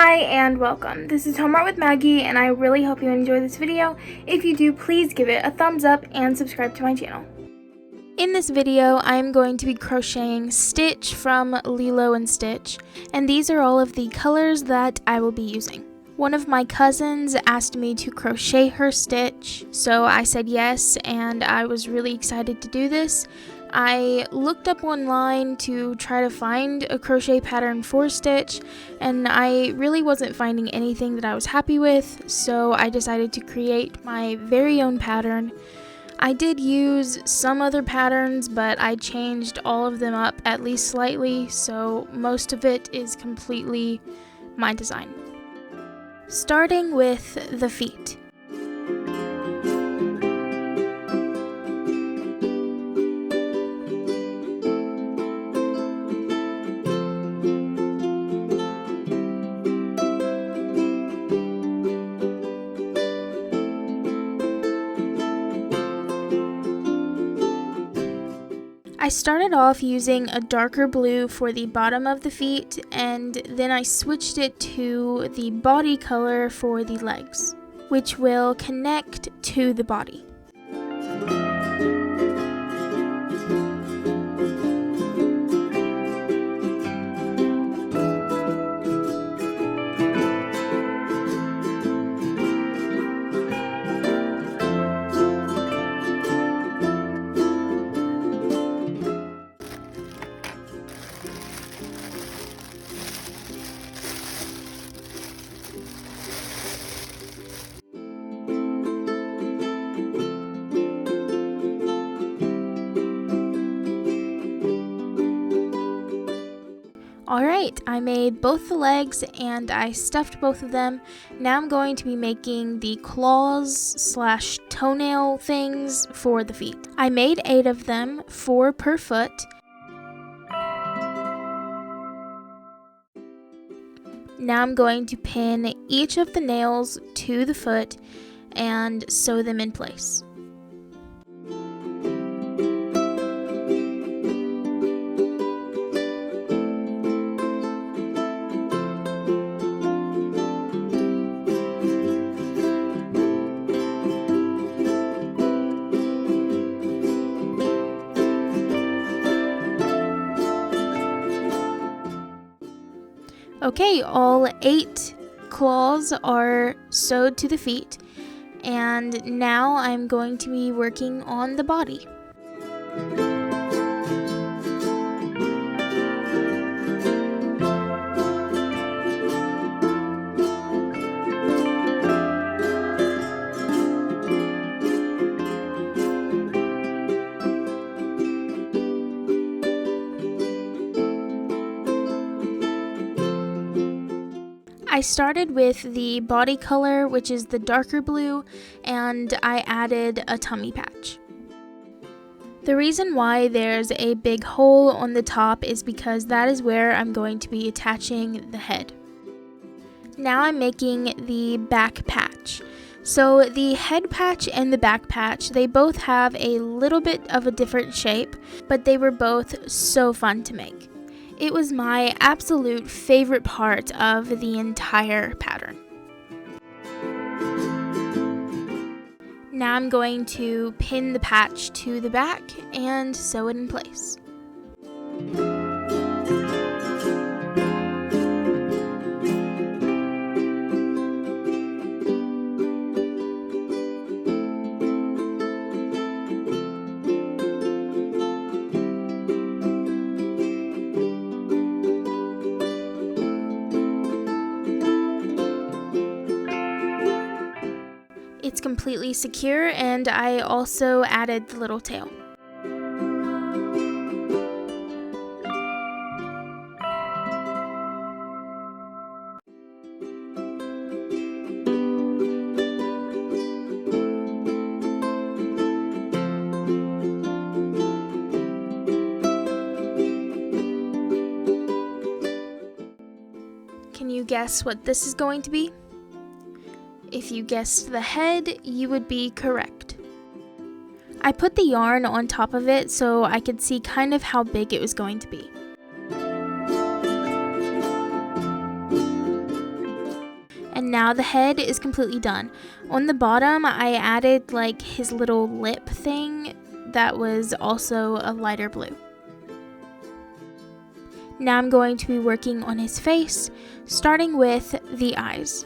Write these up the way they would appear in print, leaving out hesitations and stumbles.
Hi and welcome. This is Homework with Maggie and I really hope you enjoy this video. If you do, please give it a thumbs up and subscribe to my channel. In this video, I'm going to be crocheting Stitch from Lilo and Stitch, and these are all of the colors that I will be using. One of my cousins asked me to crochet her Stitch, so I said yes, and I was really excited to do this. I looked up online to try to find a crochet pattern for Stitch, and I really wasn't finding anything that I was happy with, so I decided to create my very own pattern. I did use some other patterns, but I changed all of them up at least slightly, so most of it is completely my design. Starting with the feet. I started off using a darker blue for the bottom of the feet, and then I switched it to the body color for the legs, which will connect to the body. Alright, I made both the legs and I stuffed both of them. Now I'm going to be making the claws / toenail things for the feet. I made 8 of them, 4 per foot. Now I'm going to pin each of the nails to the foot and sew them in place. Okay, all 8 claws are sewed to the feet, and now I'm going to be working on the body. I started with the body color, which is the darker blue, and I added a tummy patch. The reason why there's a big hole on the top is because that is where I'm going to be attaching the head. Now I'm making the back patch. So the head patch and the back patch, they both have a little bit of a different shape, but they were both so fun to make. It was my absolute favorite part of the entire pattern. Now I'm going to pin the patch to the back and sew it in place. It's completely secure, and I also added the little tail. Can you guess what this is going to be? If you guessed the head, you would be correct. I put the yarn on top of it so I could see kind of how big it was going to be. Now the head is completely done. On the bottom, I added like his little lip thing that was also a lighter blue. Now I'm going to be working on his face, starting with the eyes.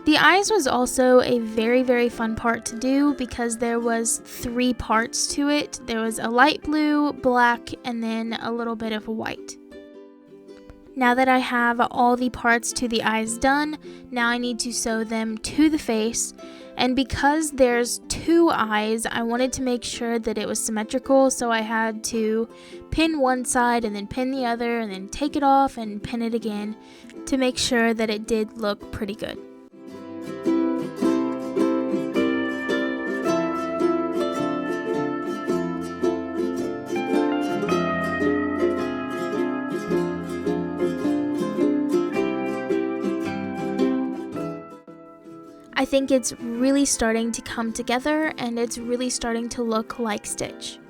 The eyes was also a very fun part to do because there was 3 parts to it. There was a light blue, black, and then a little bit of white. Now that I have all the parts to the eyes done, now I need to sew them to the face. And because there's 2 eyes, I wanted to make sure that it was symmetrical, so I had to pin one side and then pin the other and then take it off and pin it again to make sure that it did look pretty good. I think it's really starting to come together and it's really starting to look like Stitch.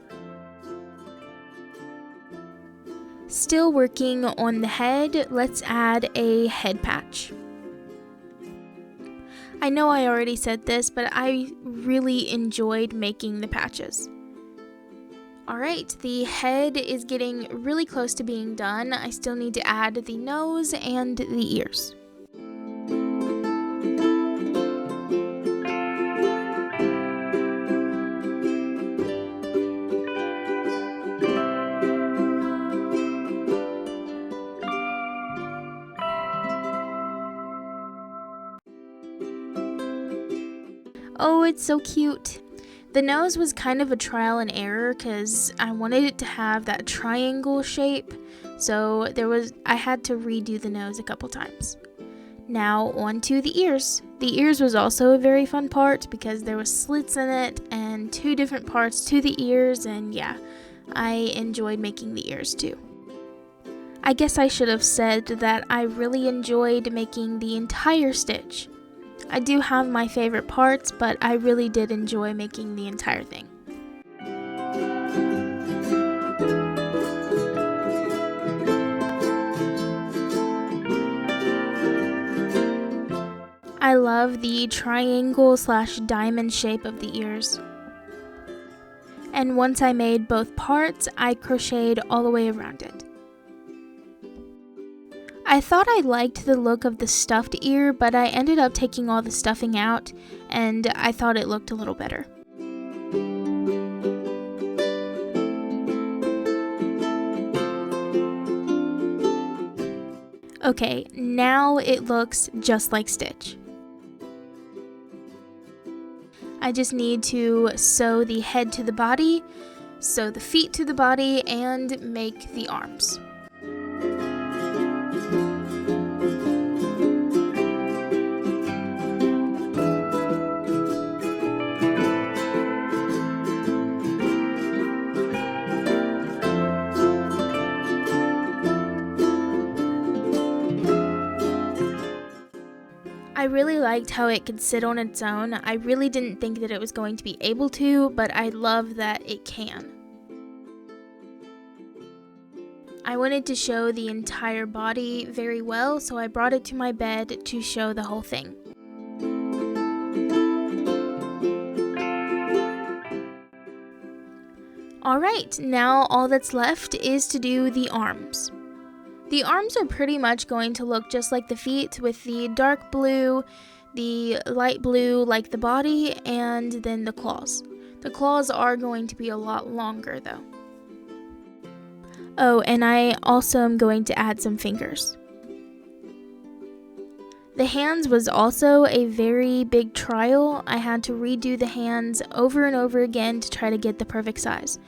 Still working on the head, let's add a head patch. I know I already said this, but I really enjoyed making the patches. Alright, the head is getting really close to being done. I still need to add the nose and the ears. Oh, it's so cute. The nose was kind of a trial and error because I wanted it to have that triangle shape, so I had to redo the nose a couple times. Now on to the ears. The ears was also a very fun part because there was slits in it and 2 different parts to the ears, and yeah, I enjoyed making the ears too. I guess I should have said that I really enjoyed making the entire Stitch. I do have my favorite parts, but I really did enjoy making the entire thing. I love the triangle/diamond shape of the ears. And once I made both parts, I crocheted all the way around it. I thought I liked the look of the stuffed ear, but I ended up taking all the stuffing out, and I thought it looked a little better. Okay, now it looks just like Stitch. I just need to sew the head to the body, sew the feet to the body, and make the arms. I really liked how it could sit on its own. I really didn't think that it was going to be able to, but I love that it can. I wanted to show the entire body very well, so I brought it to my bed to show the whole thing. Alright, now all that's left is to do the arms. The arms are pretty much going to look just like the feet, with the dark blue, the light blue like the body, and then the claws. The claws are going to be a lot longer though. Oh, and I also am going to add some fingers. The hands was also a very big trial. I had to redo the hands over and over again to try to get the perfect size.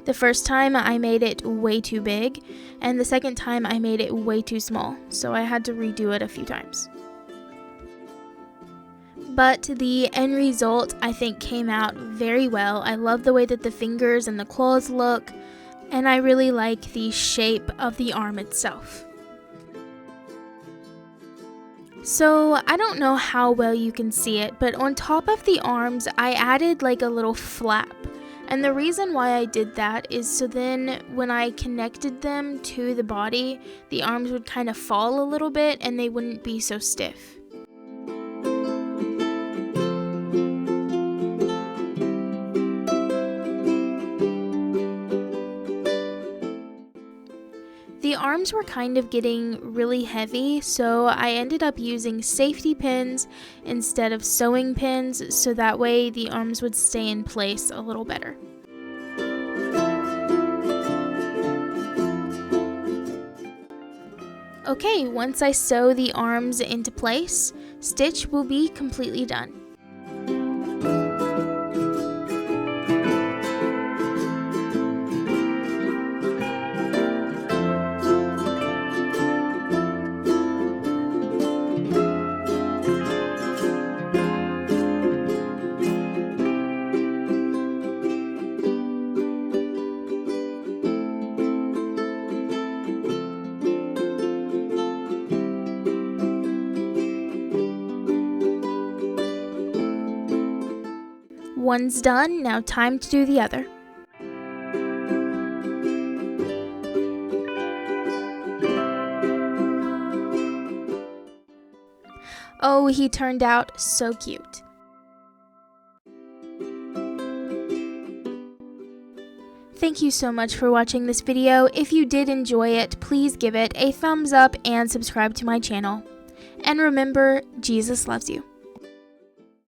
The first time I made it way too big, and the second time I made it way too small, so I had to redo it a few times. But the end result I think came out very well. I love the way that the fingers and the claws look, and I really like the shape of the arm itself. So, I don't know how well you can see it, but on top of the arms, I added like a little flap. And the reason why I did that is so then when I connected them to the body, the arms would kind of fall a little bit and they wouldn't be so stiff. arms were kind of getting really heavy, so I ended up using safety pins instead of sewing pins, so that way the arms would stay in place a little better. Okay, once I sew the arms into place, stitch will be completely done. One's done, now time to do the other. Oh, he turned out so cute. Thank you so much for watching this video. If you did enjoy it, please give it a thumbs up and subscribe to my channel. And remember, Jesus loves you.